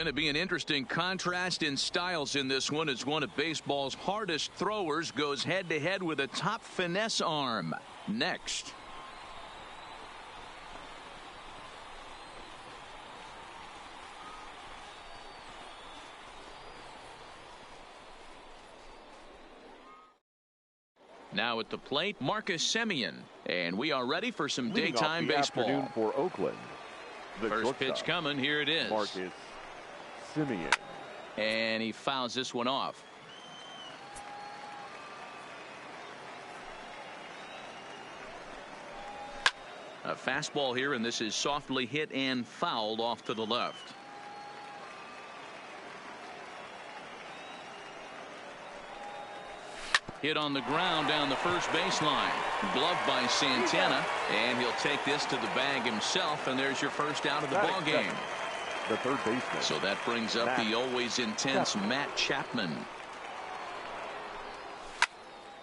Going to be an interesting contrast in styles in this one as one of baseball's hardest throwers goes head-to-head with a top finesse arm. Next. Now at the plate, Marcus Semien. And we are ready for some daytime baseball. Afternoon for Oakland. First pitch coming. Here it is. Marcus Semien. And he fouls this one off. A fastball here, and this is softly hit and fouled off to the left. Hit on the ground down the first baseline. Gloved by Santana, and he'll take this to the bag himself, and there's your first out of the ball game. The third baseman. So that brings up the always intense Matt Chapman.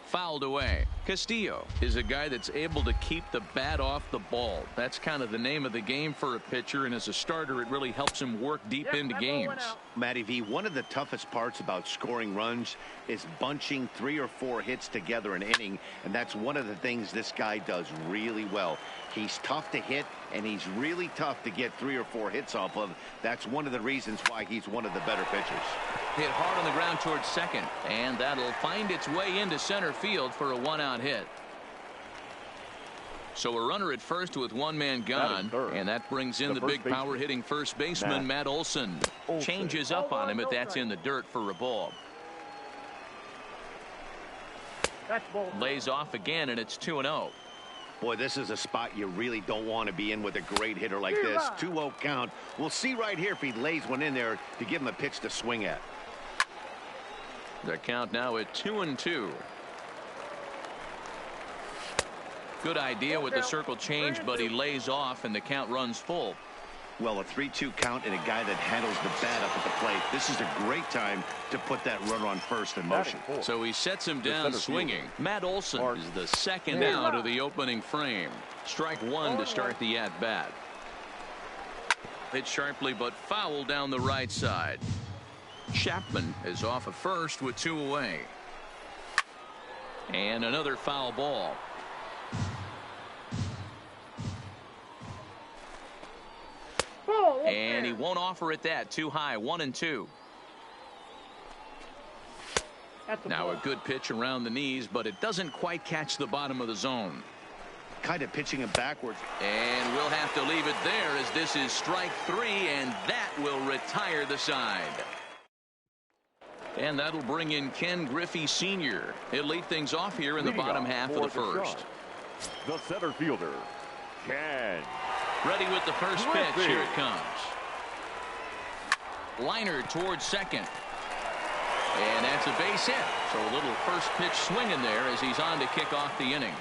Fouled away. Castillo is a guy that's able to keep the bat off the ball. That's kind of the name of the game for a pitcher, and as a starter it really helps him work deep into games. Matty V, one of the toughest parts about scoring runs is bunching 3 or 4 hits together an inning, and that's one of the things this guy does really well. He's tough to hit, and he's really tough to get 3 or 4 hits off of. That's one of the reasons why he's one of the better pitchers. Hit hard on the ground towards second, and that'll find its way into center field for a 1-out hit. So a runner at first with one man gone, and that brings in the big power hitting first baseman Matt Olson. Changes up on him, but that's in the dirt for a ball. Lays off again, and it's 2-0. Boy, this is a spot you really don't want to be in with a great hitter like this. 2-0 count. We'll see right here if he lays one in there to give him a pitch to swing at. The count now at 2-2. Good idea with the circle change, but he lays off and the count runs full. Well, a 3-2 count and a guy that handles the bat up at the plate. This is a great time to put that runner on first in motion. So he sets him down swinging. Matt Olson is the second out of the opening frame. Strike one to start the at-bat. Hit sharply but foul down the right side. Chapman is off at first with 2 away. And another foul ball. And he won't offer it that. Too high. 1-2. Now a good pitch around the knees, but it doesn't quite catch the bottom of the zone. Kind of pitching him backwards. And we'll have to leave it there as this is strike 3, and that will retire the side. And that'll bring in Ken Griffey Sr. He'll lead things off here in the bottom half of the first. The center fielder, Ken. Ready with the first pitch. Here it comes. Liner towards second. And that's a base hit. So a little first pitch swing in there as he's on to kick off the inning.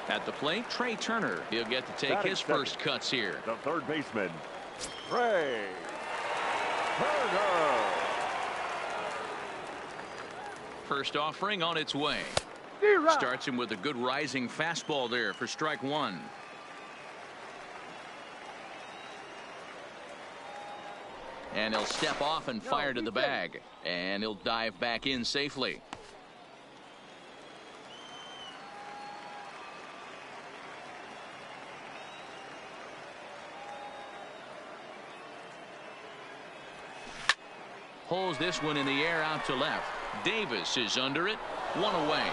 At the plate, Trey Turner. He'll get to take his first cuts here. The third baseman, Trey Turner. First offering on its way. Starts him with a good rising fastball there for strike one. And he'll step off and fire to the bag. And he'll dive back in safely. Pulls this one in the air out to left. Davis is under it. 1 away.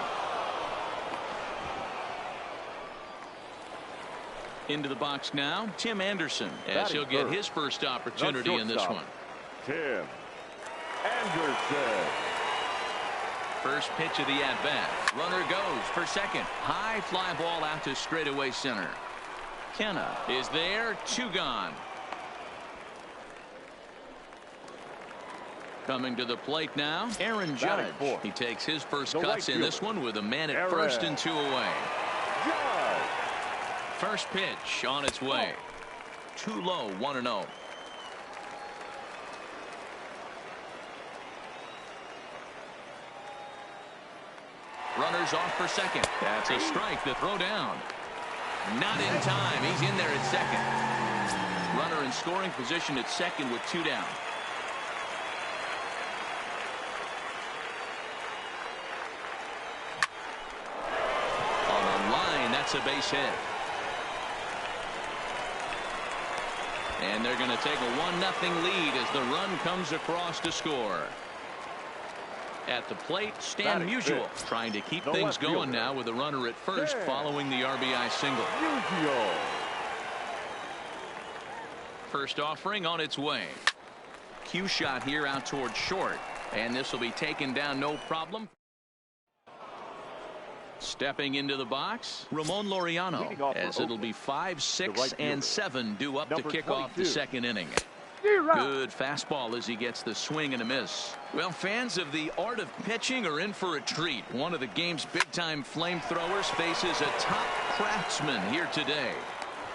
Into the box now, Tim Anderson, as he'll get his first opportunity in this one. Tim Anderson. First pitch of the at-bat. Runner goes for second. High fly ball out to straightaway center. Kenna is there. 2 gone. Coming to the plate now, Aaron Judge. He takes his first cuts in this one with a man at first and 2 away. First pitch on its way. Too low. 1-0. Runners off for second. That's a strike to throw down. Not in time. He's in there at second. Runner in scoring position at second with 2 down. On the line, that's a base hit. And they're going to take a 1-0 lead as the run comes across to score. At the plate, Stan Musial trying to keep things going now with a runner at first following the RBI single. First offering on its way. Cue shot here out towards short, and this will be taken down no problem. Stepping into the box, Ramon Laureano, as it'll be 5, 6, and 7 due up to kick off the second inning. Good fastball as he gets the swing and a miss. Well, fans of the art of pitching are in for a treat. One of the game's big-time flamethrowers faces a top craftsman here today.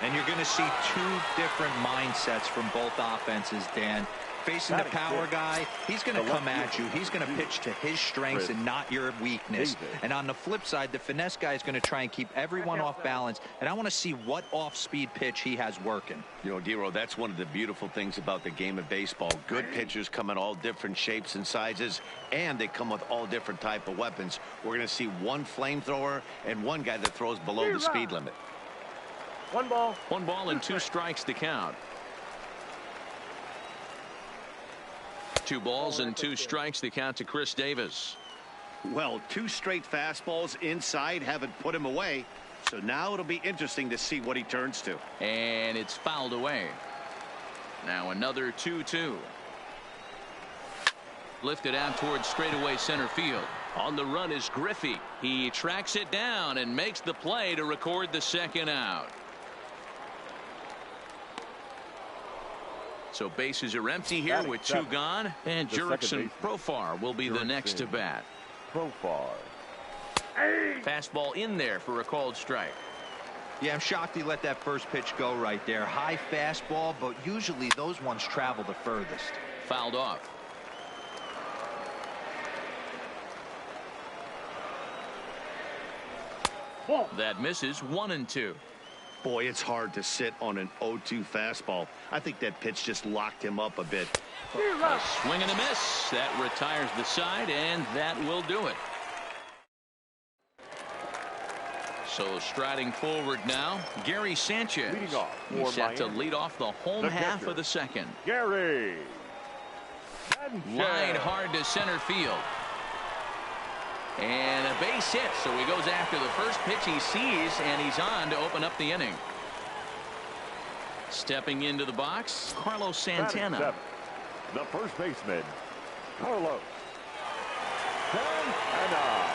And you're going to see 2 different mindsets from both offenses, Dan. Facing the power guy, he's going to come at you. He's going to pitch to his strengths and not your weakness. And on the flip side, the finesse guy is going to try and keep everyone off balance. And I want to see what off-speed pitch he has working. You know, Dero, that's one of the beautiful things about the game of baseball. Good pitchers come in all different shapes and sizes, and they come with all different type of weapons. We're going to see one flamethrower and one guy that throws below the speed limit. 1 ball. 1 ball and 2 strikes to count. 2 balls and 2 strikes to count to Chris Davis. Well, 2 straight fastballs inside haven't put him away. So now it'll be interesting to see what he turns to. And it's fouled away. Now another 2-2. Lifted out towards straightaway center field. On the run is Griffey. He tracks it down and makes the play to record the second out. So bases are empty here with 2 gone, and Jurickson Profar will be the next to bat. Profar. Fastball in there for a called strike. Yeah, I'm shocked he let that first pitch go right there. High fastball, but usually those ones travel the furthest. Fouled off. That misses. 1-2. Boy, it's hard to sit on an 0-2 fastball. I think that pitch just locked him up a bit. A swing and a miss. That retires the side, and that will do it. So striding forward now, Gary Sanchez. He's set to lead off the home half of the second. Gary Sanchez. Line hard to center field. And a base hit, so he goes after the first pitch he sees, and he's on to open up the inning. Stepping into the box, Carlos Santana. The first baseman, Carlos Santana.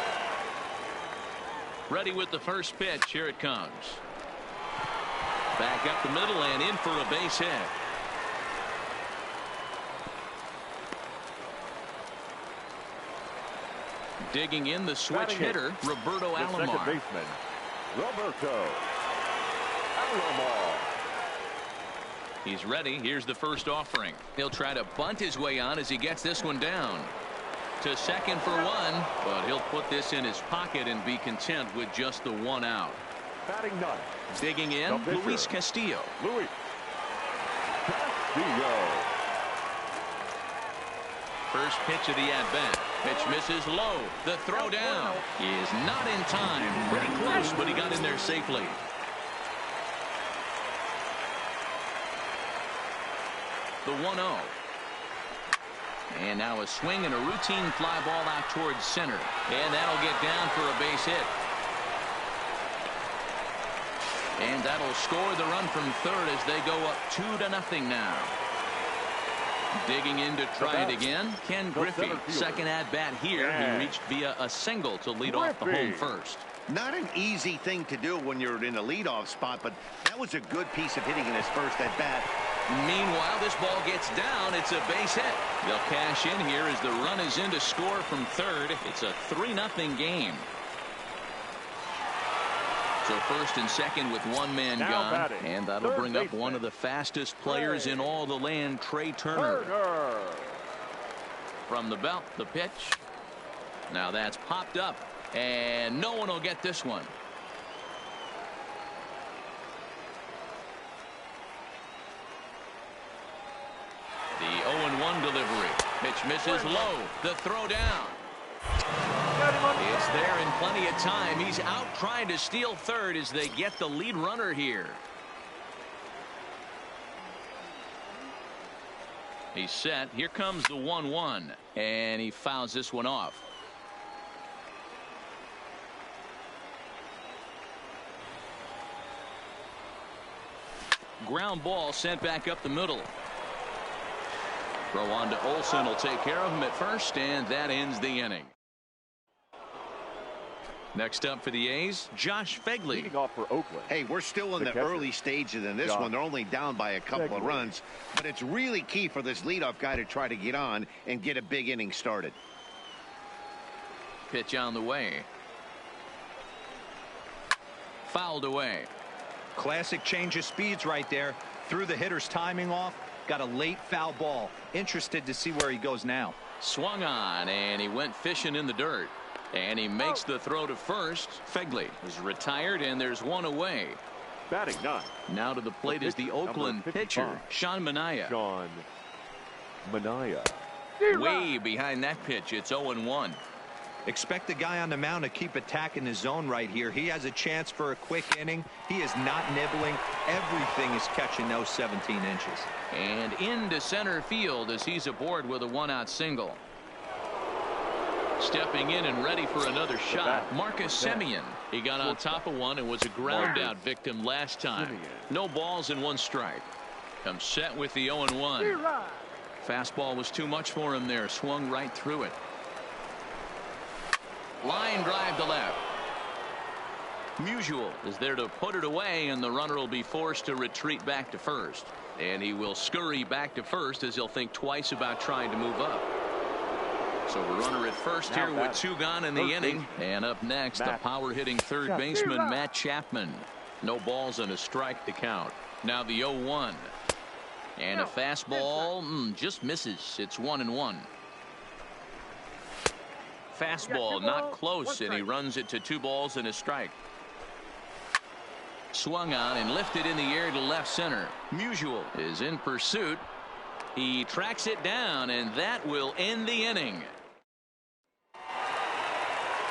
Ready with the first pitch. Here it comes. Back up the middle and in for a base hit. Digging in the switch hitter, Roberto Alomar. Second baseman, Roberto Alomar. He's ready. Here's the first offering. He'll try to bunt his way on as he gets this one down. To second for 1, but he'll put this in his pocket and be content with just the 1 out. Batting 9. Digging in, Luis Castillo. Luis Castillo. First pitch of the at-bat. Pitch misses low. The throw down is not in time. Pretty close, but he got in there safely. The 1-0. And now a swing and a routine fly ball out towards center. And that'll get down for a base hit. And that'll score the run from third as they go up 2-0 now. Digging in to try it again, Ken Griffey. Second at bat here. He reached via a single to lead off the home first. Not an easy thing to do when you're in a leadoff spot, but that was a good piece of hitting in his first at bat. Meanwhile, this ball gets down. It's a base hit. They'll cash in here as the run is in to score from third. It's a 3-0 game. So first and second with 1 man gone, and that'll bring up one of the fastest players in all the land, Trey Turner. From the belt, the pitch. Now that's popped up, and no one will get this one. 0-1 delivery. Pitch misses low. The throw down. It's there in plenty of time. He's out trying to steal third as they get the lead runner here. He's set. Here comes the 1-1. And he fouls this one off. Ground ball sent back up the middle. Throw on to Olsen will take care of him at first, and that ends the inning. Next up for the A's, Josh Fegley. Leading off for Oakland. Hey, we're still in the early stages in this one. They're only down by a couple of runs, but it's really key for this leadoff guy to try to get on and get a big inning started. Pitch on the way. Fouled away. Classic change of speeds right there. Threw the hitter's timing off. Got a late foul ball. Interested to see where he goes now. Swung on, and he went fishing in the dirt. And he makes the throw to first. Fegley is retired, and there's one away. Batting 9. Now to the plate is the Oakland pitcher, Sean Manaea. Sean Manaea. Way behind that pitch. It's 0-1. Expect the guy on the mound to keep attacking the zone right here. He has a chance for a quick inning. He is not nibbling. Everything is catching those 17 inches. And into center field as he's aboard with a one-out single. Stepping in and ready for another shot, Marcus Semien. He got on top of one and was a ground-out victim last time. No balls and 1 strike. Comes set with the 0-1. Fastball was too much for him there. Swung right through it. Line drive to left. Musial is there to put it away, and the runner will be forced to retreat back to first. And he will scurry back to first as he'll think twice about trying to move up. So a runner at first here with 2 gone in the inning. And up next, the power-hitting third baseman, Matt Chapman. No balls and a strike to count. Now the 0-1. And a fastball just misses. It's 1-1. Fastball not close, and he runs it to 2 balls and a strike. Swung on and lifted in the air to left center. Musial is in pursuit. He tracks it down, and that will end the inning.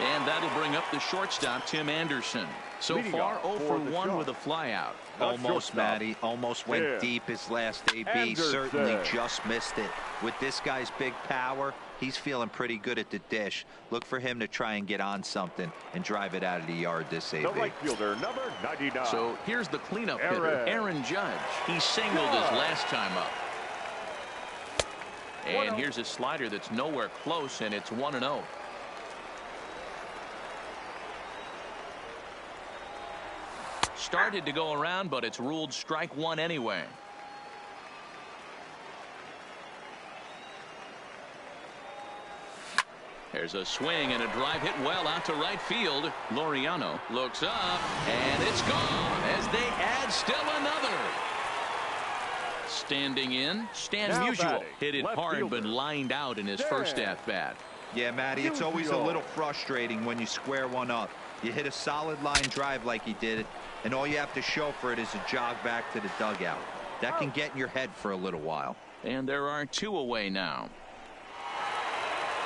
And that'll bring up the shortstop, Tim Anderson. So far, 0 for 1 with a flyout. Almost, Matty. Almost went deep his last AB. Certainly just missed it. With this guy's big power, he's feeling pretty good at the dish. Look for him to try and get on something and drive it out of the yard this AB. The right fielder, number 99. So here's the cleanup hitter, Aaron Judge. He singled his last time up. And here's a slider that's nowhere close, and it's 1-0. Started to go around, but it's ruled strike 1 anyway. There's a swing and a drive hit well out to right field. Laureano looks up, and it's gone as they add still another. Standing in, Stan Musial hit it hard but lined out in his first at-bat. Yeah, Matty, it's always a little frustrating when you square one up. You hit a solid line drive like he did, and all you have to show for it is a jog back to the dugout. That can get in your head for a little while. And there are 2 away now.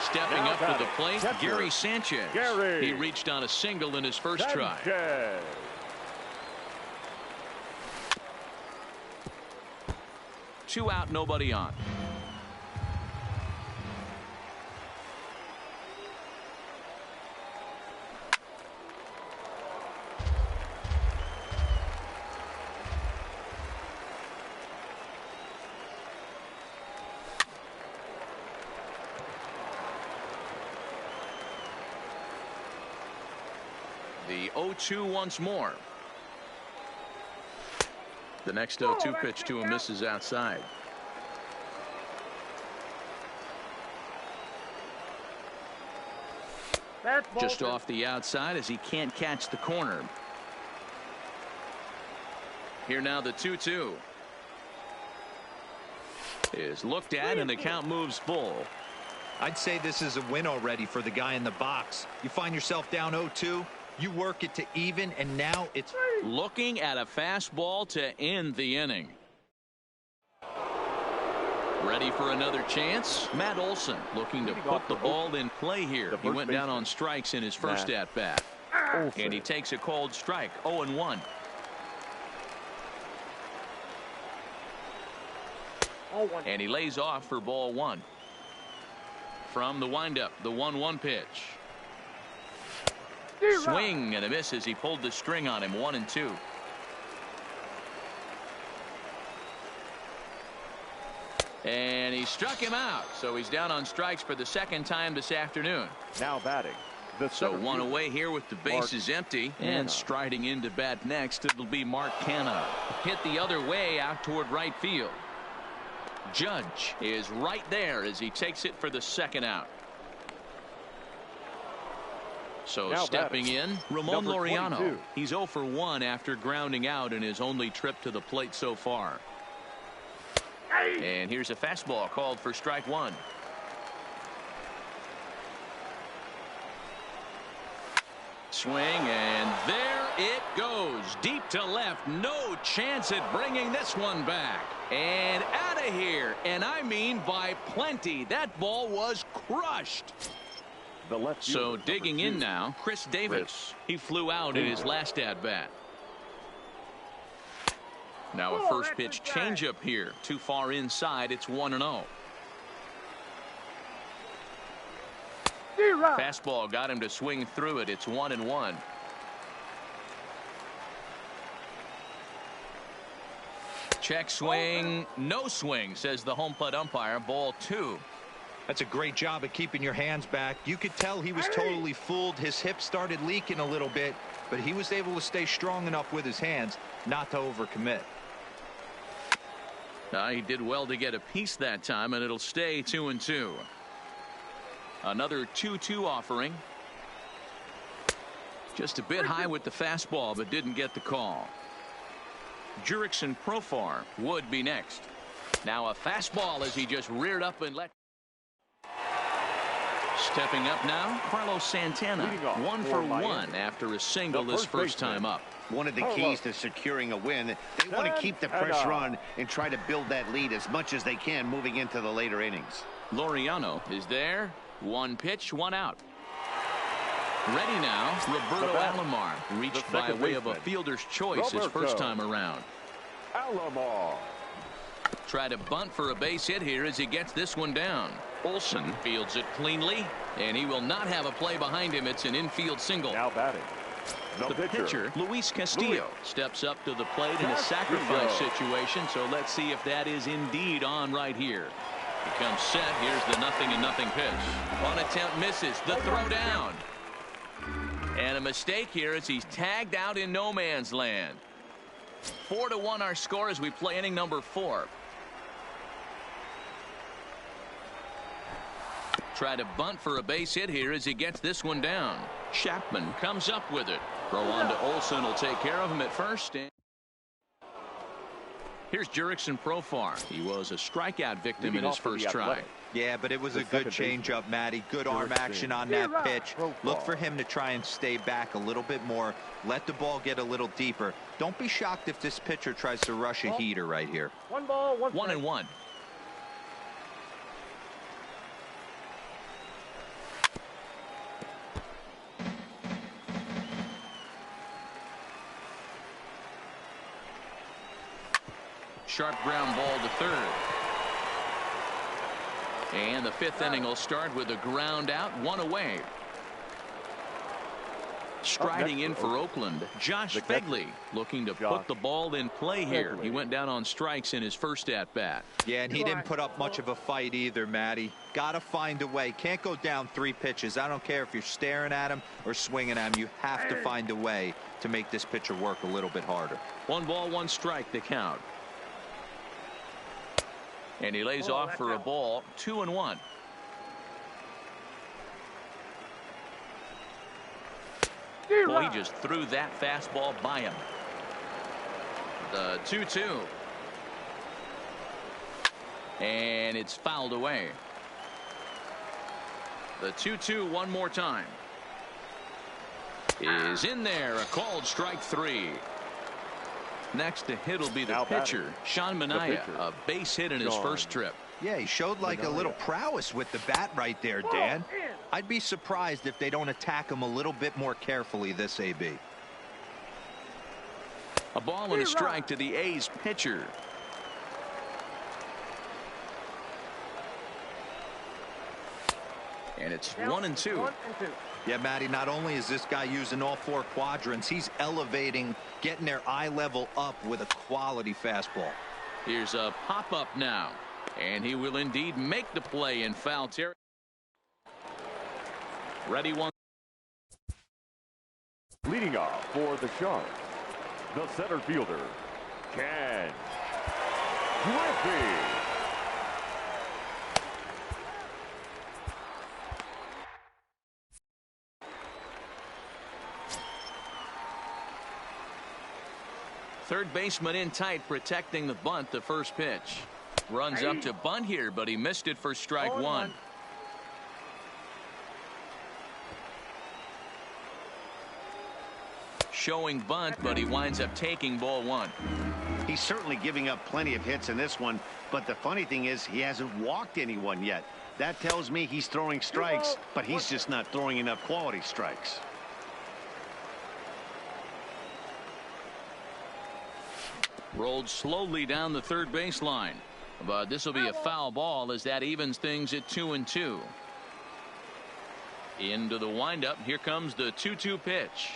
Stepping up to the plate, Gary Sanchez. He reached on a single in his first try. 2 out, nobody on. The 0-2 once more. The next 0-2 pitch to him misses outside. Just off the outside as he can't catch the corner. Here now the 2-2 is looked at, and the count moves full. I'd say this is a win already for the guy in the box. You find yourself down 0-2. You work it to even, and now it's looking at a fastball to end the inning. Ready for another chance. Matt Olson looking to put the ball in play here. He went down on strikes in his first at bat. And he takes a called strike. 0-1. And he lays off for ball one. From the windup, the 1-1 pitch. Swing and a miss as he pulled the string on him. 1-2. And he struck him out, so he's down on strikes for the second time this afternoon. Now batting. So one away here with the bases empty, and striding into bat next, it'll be Mark Canha. Hit the other way out toward right field. Judge is right there as he takes it for the second out. So now stepping in, Ramon Laureano. He's 0 for 1 after grounding out in his only trip to the plate so far. And here's a fastball called for strike one. Swing, and there it goes. Deep to left. No chance at bringing this one back. And out of here. And I mean by plenty. That ball was crushed. So digging in now, Chris Davis. He flew out in his last at-bat. Now a first pitch changeup here. Too far inside. It's 1-0. Fastball got him to swing through it. It's 1-1. Check swing. No swing, says the home plate umpire. Ball 2. That's a great job of keeping your hands back. You could tell he was totally fooled. His hip started leaking a little bit, but he was able to stay strong enough with his hands not to overcommit. He did well to get a piece that time, and it'll stay 2-2. Another 2-2 offering. Just a bit high with the fastball, but didn't get the call. Jurickson Profar would be next. Now a fastball as he just reared up and let. Stepping up now, Carlos Santana. 1 for 1 after a single his first time up. One of the keys to securing a win, they want to keep the pressure on and try to build that lead as much as they can moving into the later innings. Laureano is there. 1 pitch, 1 out. Ready now, Roberto Alomar reached by way of a fielder's choice his first time around. Alomar. Try to bunt for a base hit here as he gets this one down. Olson fields it cleanly, and he will not have a play behind him. It's an infield single. Now batting. The pitcher, Luis Castillo, steps up to the plate in a sacrifice situation, so let's see if that is indeed on right here. He comes set. Here's the 0-0 pitch. One attempt misses. The throw down. And a mistake here as he's tagged out in no man's land. 4-1 our score as we play inning number 4. Try to bunt for a base hit here as he gets this one down. Chapman comes up with it. Throw on to Olson will take care of him at first. And here's Jurickson Profar. He was a strikeout victim in his first try. Yeah, but it was a good changeup, Matty. Good arm action on that pitch. Look for him to try and stay back a little bit more. Let the ball get a little deeper. Don't be shocked if this pitcher tries to rush a heater right here. 1-1. Sharp ground ball to third. And the 5th inning will start with a ground out, 1 away. Striding in for Oakland, Josh Fegley looking to put the ball in play here. He went down on strikes in his first at-bat. Yeah, and he didn't put up much of a fight either, Matty. Got to find a way. Can't go down 3 pitches. I don't care if you're staring at him or swinging at him. You have to find a way to make this pitcher work a little bit harder. 1 ball, 1 strike, the count. And he lays off for a ball. 2-1. Well, he just threw that fastball by him. The 2-2. And it's fouled away. The 2-2 one more time. Is in there. A called strike 3. Next to hit will be the pitcher, Sean Manaea, a base hit in his first trip. Yeah, he showed like a little prowess with the bat right there, Dan. I'd be surprised if they don't attack him a little bit more carefully this AB. A ball and a strike to the A's pitcher. And it's 1-2. Yeah, Matty, not only is this guy using all 4 quadrants, he's elevating, getting their eye level up with a quality fastball. Here's a pop-up now. And he will indeed make the play in foul territory. Ready, one. Leading off for the Sharks, the center fielder, Ken Griffey. Third baseman in tight, protecting the bunt. The first pitch. Runs up to bunt here, but he missed it for strike one. Showing bunt, but he winds up taking ball one. He's certainly giving up plenty of hits in this one, but the funny thing is he hasn't walked anyone yet. That tells me he's throwing strikes, but he's just not throwing enough quality strikes. Rolled slowly down the third baseline, but this will be a foul ball as that evens things at 2-2. Into the windup. Here comes the 2-2 pitch.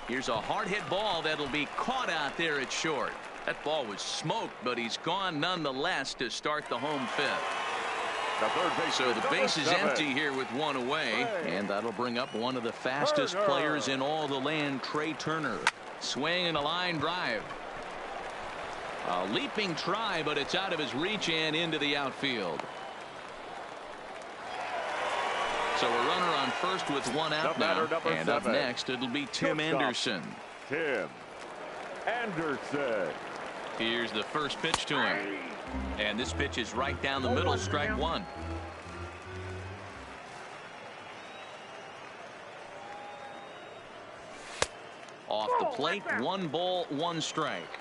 Here's a hard hit ball that'll be caught out there at short. That ball was smoked, but he's gone nonetheless to start the home fifth. So the base is empty here with one away, and that'll bring up one of the fastest players in all the land, Trey Turner. Swing and a line drive. A leaping try, but it's out of his reach and into the outfield. So a runner on first with one out now. And up next, it'll be Tim Anderson. Tim Anderson. Here's the first pitch to him. And this pitch is right down the middle, strike one. Off the plate, 1 ball, 1 strike.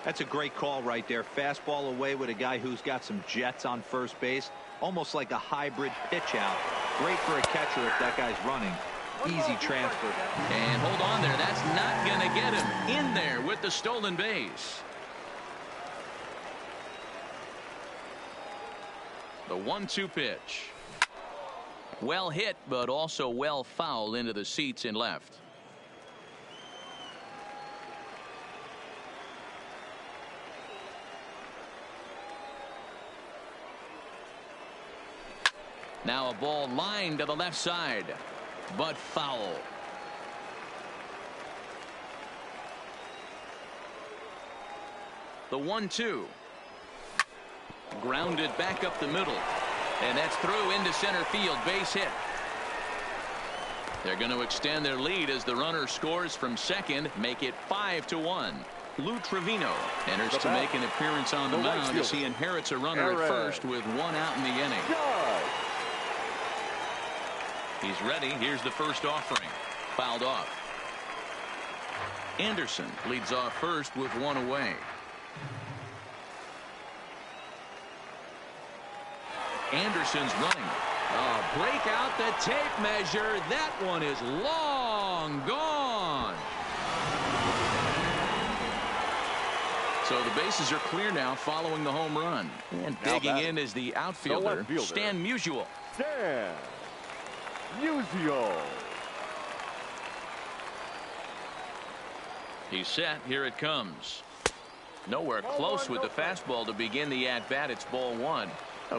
That's a great call right there. Fastball away with a guy who's got some jets on first base. Almost like a hybrid pitch out. Great for a catcher if that guy's running. Easy transfer. And hold on there. That's not going to get him in there with the stolen base. The 1-2 pitch. Well hit, but also well fouled into the seats in left. Now a ball lined to the left side, but foul. The 1-2. Grounded back up the middle. And that's through into center field. Base hit. They're going to extend their lead as the runner scores from second, make it 5-1. Lou Trevino enters to make an appearance on the mound as he inherits a runner at first with 1 out in the inning. He's ready. Here's the first offering. Fouled off. Anderson leads off first with 1 away. Anderson's running. Break out the tape measure. That one is long gone. So the bases are clear now following the home run. And digging in is the outfielder, Stan Musial. Stan Musial. He's set. Here it comes. Nowhere close with the fastball to begin the at-bat. It's ball 1.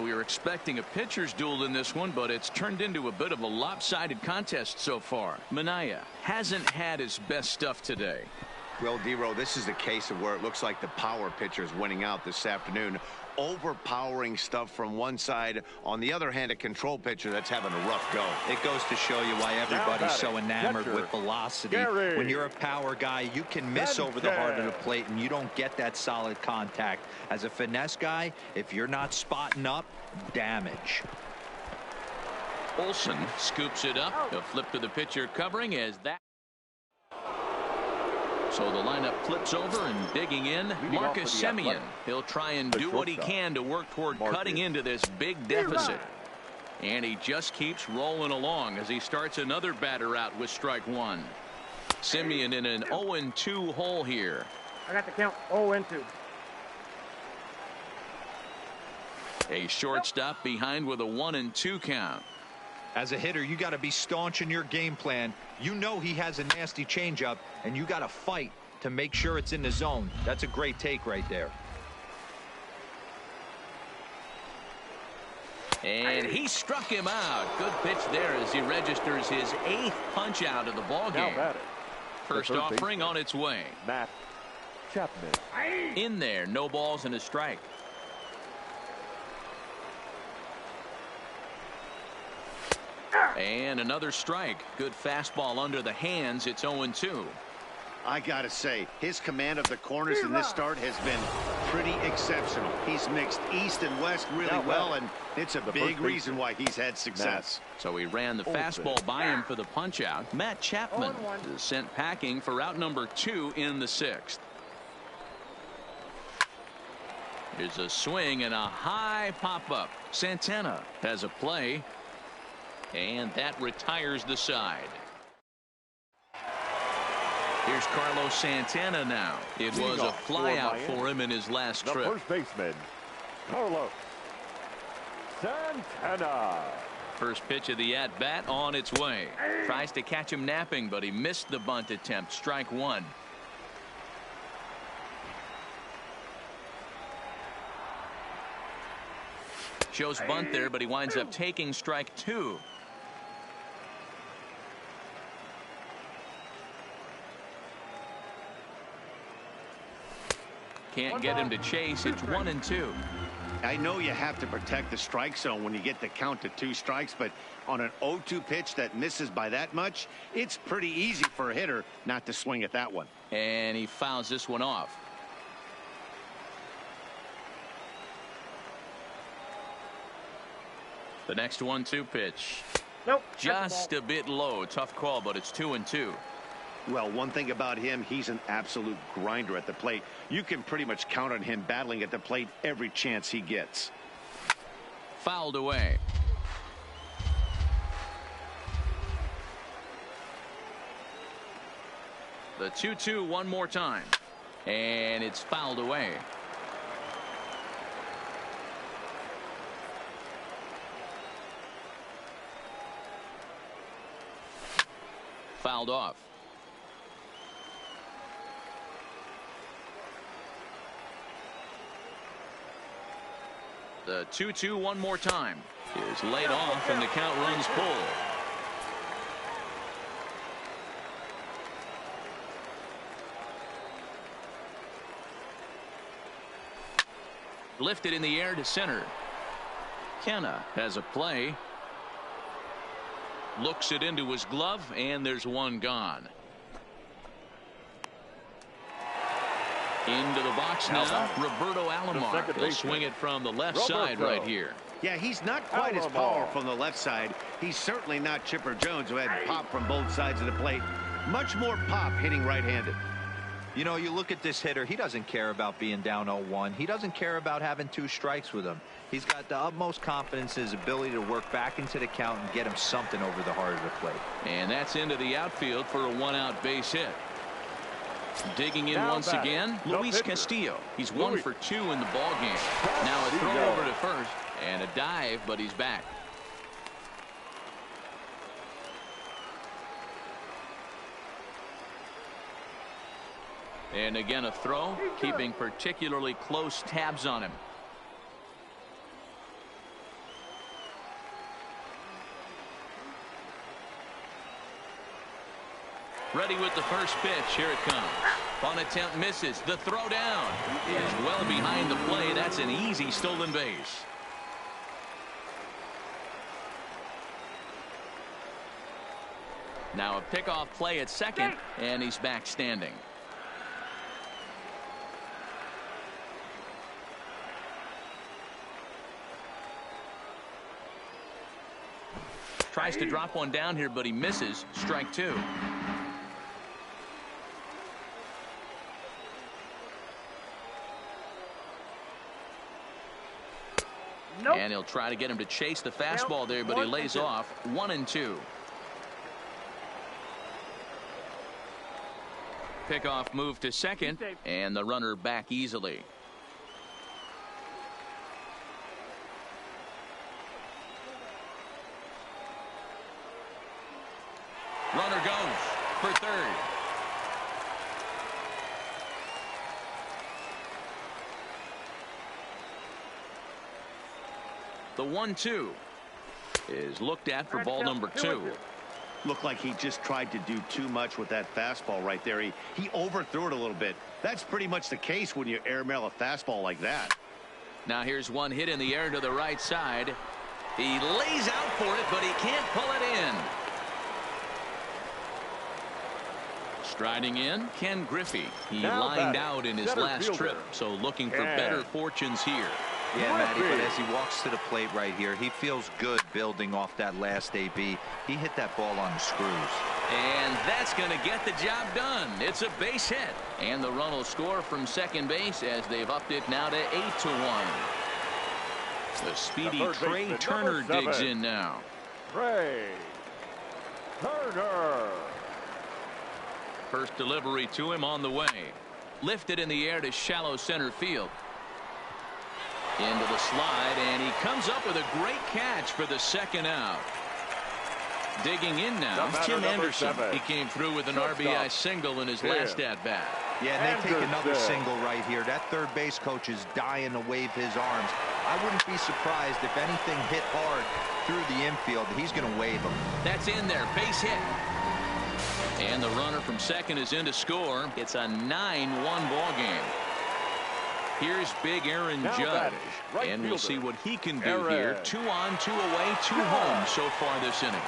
We were expecting a pitcher's duel in this one, but it's turned into a bit of a lopsided contest so far. Minaya hasn't had his best stuff today. Well, D-Row, this is a case of where it looks like the power pitcher is winning out this afternoon. Overpowering stuff from one side. On the other hand, a control pitcher that's having a rough go. It goes to show you why everybody's so enamored with velocity. When you're a power guy, you can miss over the heart of the plate and you don't get that solid contact. As a finesse guy, if you're not spotting up, damage. Olsen scoops it up. A flip to the pitcher covering as that. So the lineup flips over and digging in, Marcus Semien. He'll try and do what he can to work toward cutting into this big deficit. And he just keeps rolling along as he starts another batter out with strike one. Semien in an 0-2 hole here. I got the count 0-2. A shortstop behind with a 1-2 count. As a hitter, you got to be staunch in your game plan. You know he has a nasty changeup, and you got to fight to make sure it's in the zone. That's a great take right there. And he struck him out. Good pitch there as he registers his 8th punch out of the ball game. First offering on its way. Matt Chapman. In there, no balls and a strike. And another strike. Good fastball under the hands. It's 0-2. I gotta say, his command of the corners in this start has been pretty exceptional. He's mixed east and west really well, and it's a big reason why he's had success. So he ran the fastball by him for the punch out. Matt Chapman is sent packing for out number 2 in the 6th. Here's a swing and a high pop-up. Santana has a play. And that retires the side. Here's Carlos Santana now. It was a flyout for him in his last trip. First baseman, Carlos Santana. First pitch of the at-bat on its way. Tries to catch him napping, but he missed the bunt attempt. Strike one. Shows bunt there, but he winds up taking strike two. Can't get him to chase. It's 1-2. I know you have to protect the strike zone when you get the count to 2 strikes, but on an 0-2 pitch that misses by that much, it's pretty easy for a hitter not to swing at that one. And he fouls this one off. The next 1-2 pitch. Nope. Just a bit low. Tough call, but it's 2-2. Well, one thing about him, he's an absolute grinder at the plate. You can pretty much count on him battling at the plate every chance he gets. Fouled away. The 2-2 one more time. And it's fouled away. Fouled off. The 2-2 one more time is laid off and the count runs full. Lifted in the air to center. Kenna has a play. Looks it into his glove, and there's one gone. Into the box now, Roberto Alomar. He'll swing it from the left side right here. Yeah, he's not quite as powerful on the left side. He's certainly not Chipper Jones, who had pop from both sides of the plate. Much more pop hitting right-handed. You know, you look at this hitter, he doesn't care about being down 0-1. He doesn't care about having 2 strikes with him. He's got the utmost confidence in his ability to work back into the count and get him something over the heart of the plate. And that's into the outfield for a 1-out base hit. Digging in once again, Luis Castillo. He's 1 for 2 in the ball game. Now a throw over to first and a dive, but he's back. And again a throw, keeping particularly close tabs on him. Ready with the first pitch. Here it comes. Bunt attempt misses. The throw down is well behind the play. That's an easy stolen base. Now a pickoff play at second, and he's back standing. Tries to drop one down here, but he misses. Strike two. And he'll try to get him to chase the fastball there, but he lays off 1-2. Pickoff move to second, and the runner back easily. Runner goes for third. The 1-2 is looked at for ball number 2. Looked like he just tried to do too much with that fastball right there. He overthrew it a little bit. That's pretty much the case when you airmail a fastball like that. Now here's one hit in the air to the right side. He lays out for it, but he can't pull it in. Striding in, Ken Griffey. He lined out in his last trip, so looking for better fortunes here. Yeah, Matty, but as he walks to the plate right here, he feels good building off that last AB. He hit that ball on the screws. And that's going to get the job done. It's a base hit. And the run will score from second base as they've upped it now to 8-1. The speedy Trey Turner digs in now. Trey Turner. First delivery to him on the way. Lifted in the air to shallow center field. Into the slide, and he comes up with a great catch for the second out. Digging in now, Tim Anderson. He came through with an RBI single in his last at-bat. Yeah, and they take another single right here. That third base coach is dying to wave his arms. I wouldn't be surprised if anything hit hard through the infield. He's going to wave them. That's in there. Base hit. And the runner from second is in to score. It's a 9-1 ball game. Here's big Aaron Judge, and we'll see what he can do here. 2 on, 2 away, 2 home so far this inning.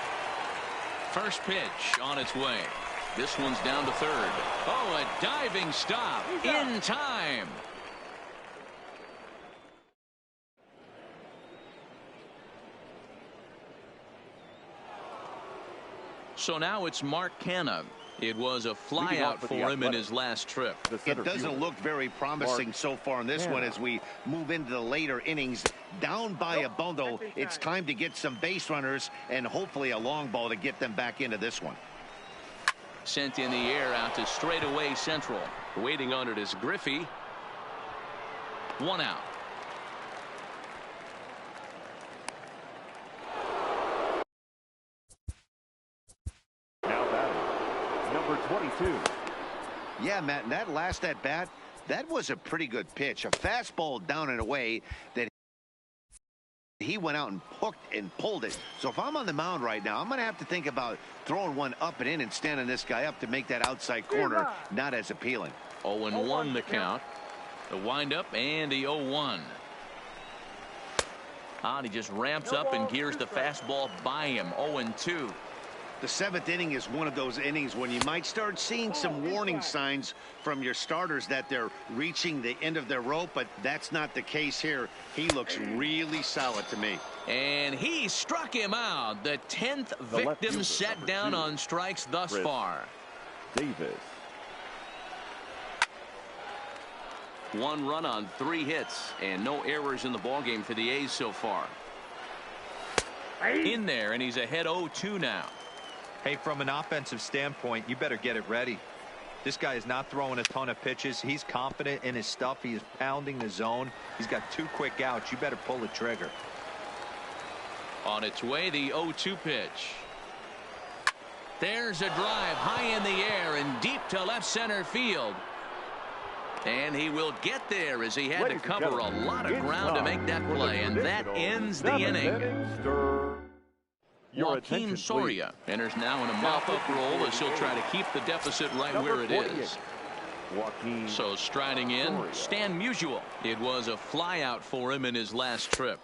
First pitch on its way. This one's down to third. Oh, a diving stop in time. So now it's Mark Canha. It was a flyout for him in his last trip. It doesn't look very promising so far in this one as we move into the later innings. Down by a bundle, it's time to get some base runners and hopefully a long ball to get them back into this one. Sent in the air out to straightaway central. Waiting on it is Griffey. 1 out. Number 22. Yeah, Matt, and that last at bat, that was a pretty good pitch. A fastball down and away that he went out and hooked and pulled it. So if I'm on the mound right now, I'm going to have to think about throwing one up and in and standing this guy up to make that outside corner not as appealing. 0-1 the count. The windup and the 0-1. He just ramps up and gears the fastball by him. 0-2. The 7th inning is one of those innings when you might start seeing some warning signs from your starters that they're reaching the end of their rope, but that's not the case here. He looks really solid to me. And he struck him out. The 10th victim set down on strikes thus far. Davis. 1 run on 3 hits and no errors in the ballgame for the A's so far. In there, and he's ahead 0-2 now. Hey, from an offensive standpoint, you better get it ready. This guy is not throwing a ton of pitches. He's confident in his stuff. He is pounding the zone. He's got 2 quick outs. You better pull the trigger. On its way, the 0-2 pitch. There's a drive high in the air and deep to left center field. And he will get there as he had to cover a lot of ground to make that play. And that ends the inning. Joaquin Soria enters now in a mop-up role as he'll try to keep the deficit right where it is. So striding in, Stan Musial. It was a flyout for him in his last trip.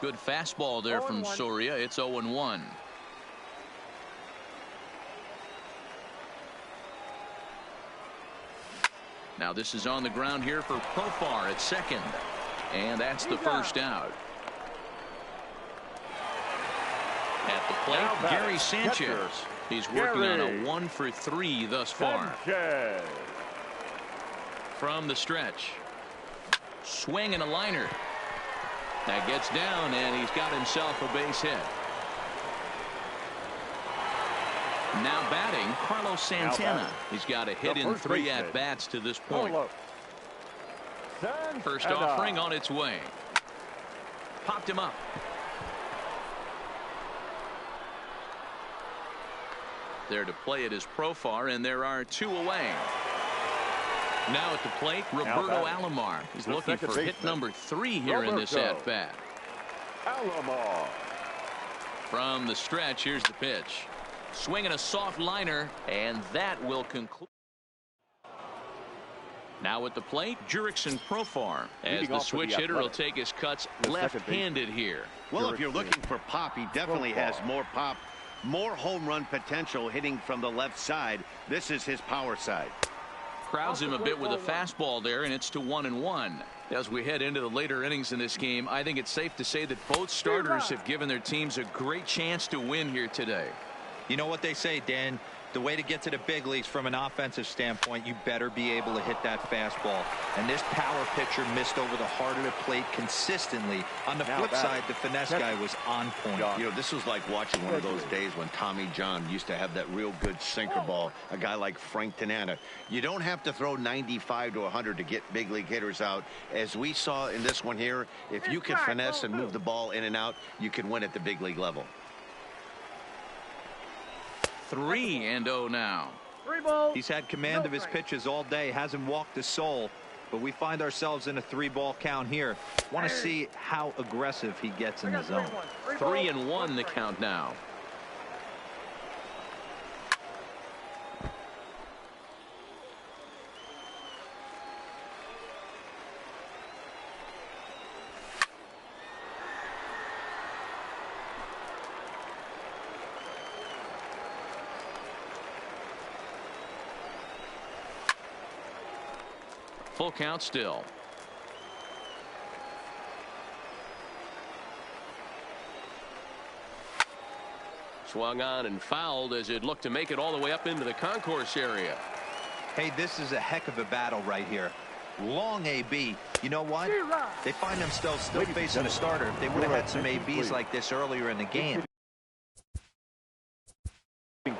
Good fastball there from Soria. It's 0-1. Now this is on the ground here for Profar at second. And that's the first out. At the plate, Gary Sanchez. He's working on a 1-for-3 thus far. From the stretch. Swing and a liner. That gets down, and he's got himself a base hit. Now batting, Carlos Santana. He's got a hit in 3 at-bats to this point. First offering on its way. Popped him up. There to play it is Profar, and there are 2 away. Now at the plate, Roberto Alomar. He's looking for hit number 3 here in this at-bat. Alomar. From the stretch, here's the pitch. Swinging a soft liner, and that will conclude. Now at the plate, Jurickson Profar. As the switch hitter, will take his cuts left-handed here. Well, if you're looking for pop, he definitely has more pop, more home run potential hitting from the left side. This is his power side. Crowds him a bit with a fastball there, and it's to 1-1. As we head into the later innings in this game, I think it's safe to say that both starters have given their teams a great chance to win here today. You know what they say, Dan? The way to get to the big leagues from an offensive standpoint, you better be able to hit that fastball. And this power pitcher missed over the heart of the plate consistently. On the flip side, the finesse guy was on point. You know, this was like watching one of those days when Tommy John used to have that real good sinker ball. A guy like Frank Tanana. You don't have to throw 95 to 100 to get big league hitters out. As we saw in this one here, if you can finesse and move the ball in and out, you can win at the big league level. 3-0 now. 3 balls. He's had command of his pitches all day, hasn't walked a soul, but we find ourselves in a 3-ball count here. Want to see how aggressive he gets in the zone. 3-1 the count now. Full count still. Swung on and fouled as it looked to make it all the way up into the concourse area. Hey, this is a heck of a battle right here. Long AB. You know what? They find themselves still facing a starter. If they would have had some ABs like this earlier in the game.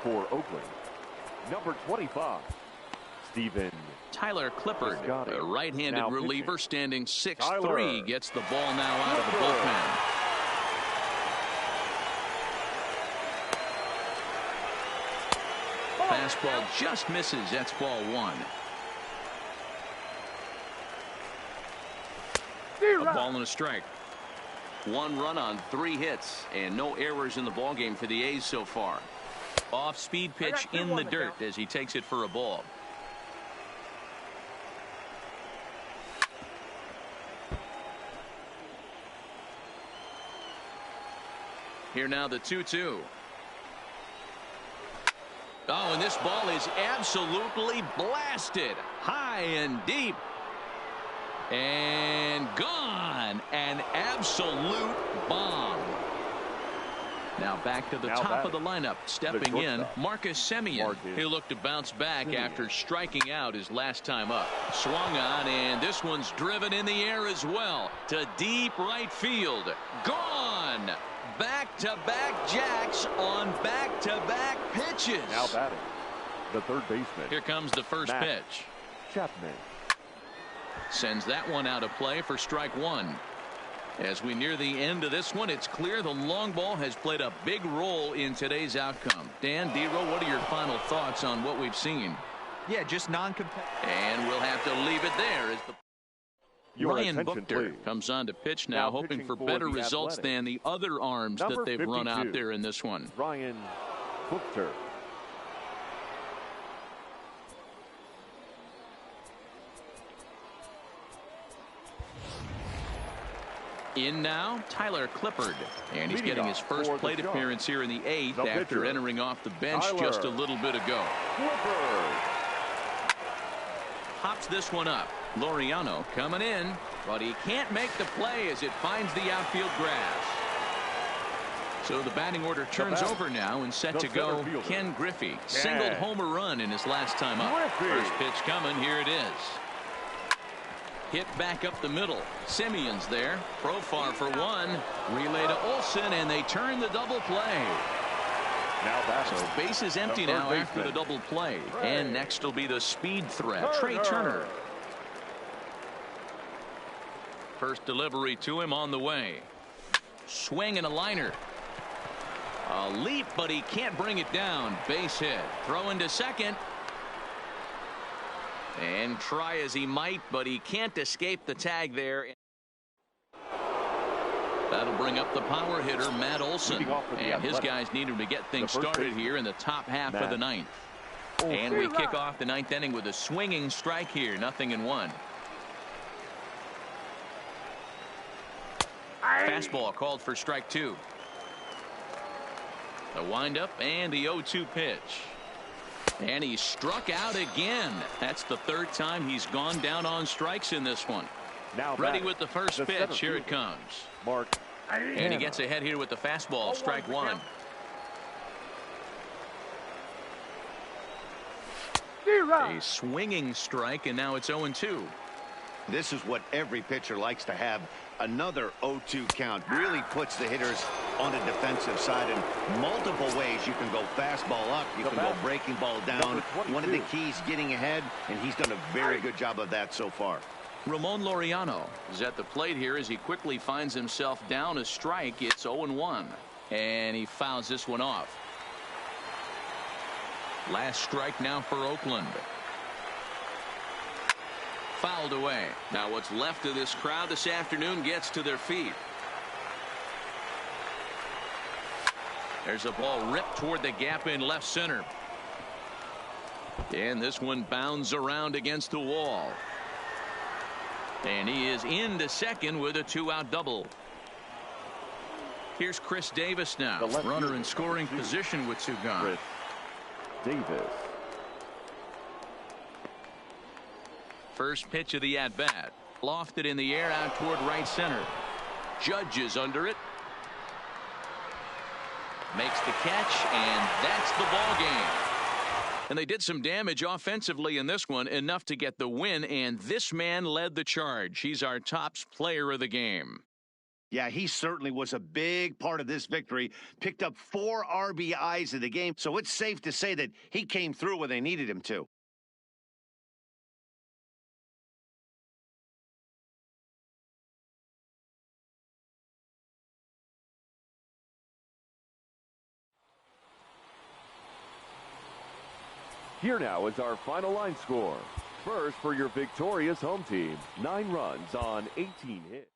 For Oakland, number 25, Steven. Tyler Clippard, a right-handed reliever standing 6'3", gets the ball now out of the bullpen. Fastball just misses. That's ball 1. A ball and a strike. 1 run on 3 hits, and no errors in the ballgame for the A's so far. Off-speed pitch in the dirt as he takes it for a ball. Here now the 2-2. Oh, and this ball is absolutely blasted high and deep and gone. An absolute bomb. Now back to the top of the lineup. Stepping in, Marcus Semien. He'll look to bounce back after striking out his last time up. Swung on, and this one's driven in the air as well to deep right field. Gone. Back-to-back jacks on back-to-back pitches. Now batting, the third baseman. Here comes the first pitch. Chapman. Sends that one out of play for strike 1. As we near the end of this one, it's clear the long ball has played a big role in today's outcome. Dan, D-Roll, what are your final thoughts on what we've seen? Yeah, just non-competitive. And we'll have to leave it there as the Ryan Buchter comes on to pitch now, hoping for better results than the other arms that they've run out there in this one. Ryan Buchter. In now, Tyler Clippard, and he's getting his first plate appearance here in the 8th after entering off the bench just a little bit ago. Pops this one up. Laureano coming in, but he can't make the play as it finds the outfield grass. So the batting order turns over now and set to go. Ken Griffey singled home a run in his last time up. First pitch coming. Here it is. Hit back up the middle. Simeon's there. Profar for one. Relay to Olsen, and they turn the double play. Now that's so base is empty now after the double play. And next will be the speed threat, Trey Turner. First delivery to him on the way. Swing and a liner. A leap, but he can't bring it down. Base hit. Throw into second. And try as he might, but he can't escape the tag there. That'll bring up the power hitter, Matt Olson. And his guys need him to get things started here in the top half of the ninth. And we kick off the ninth inning with a swinging strike here. 0-1. Fastball called for strike two. The windup and the 0-2 pitch. And he struck out again. That's the third time he's gone down on strikes in this one. Now ready with the first pitch. Here it comes. Mark. And he gets ahead here with the fastball. Strike one. A swinging strike, and now it's 0-2. This is what every pitcher likes to have. Another 0-2 count really puts the hitters on the defensive side in multiple ways. You can go fastball up, you can go breaking ball down. One of the keys, getting ahead, and he's done a very good job of that so far. Ramon Laureano is at the plate here as he quickly finds himself down a strike. It's 0-1, and he fouls this one off. Last strike now for Oakland. Fouled away. Now what's left of this crowd this afternoon gets to their feet. There's a ball ripped toward the gap in left center. And this one bounds around against the wall. And he is into second with a 2-out double. Here's Chris Davis now. Runner in scoring position with two gone. Davis. First pitch of the at-bat. Lofted in the air out toward right center. Judge is under it. Makes the catch, and that's the ball game. And they did some damage offensively in this one, enough to get the win, and this man led the charge. He's our top player of the game. Yeah, he certainly was a big part of this victory. Picked up 4 RBIs in the game, so it's safe to say that he came through when they needed him to. Here now is our final line score. First for your victorious home team, 9 runs on 18 hits.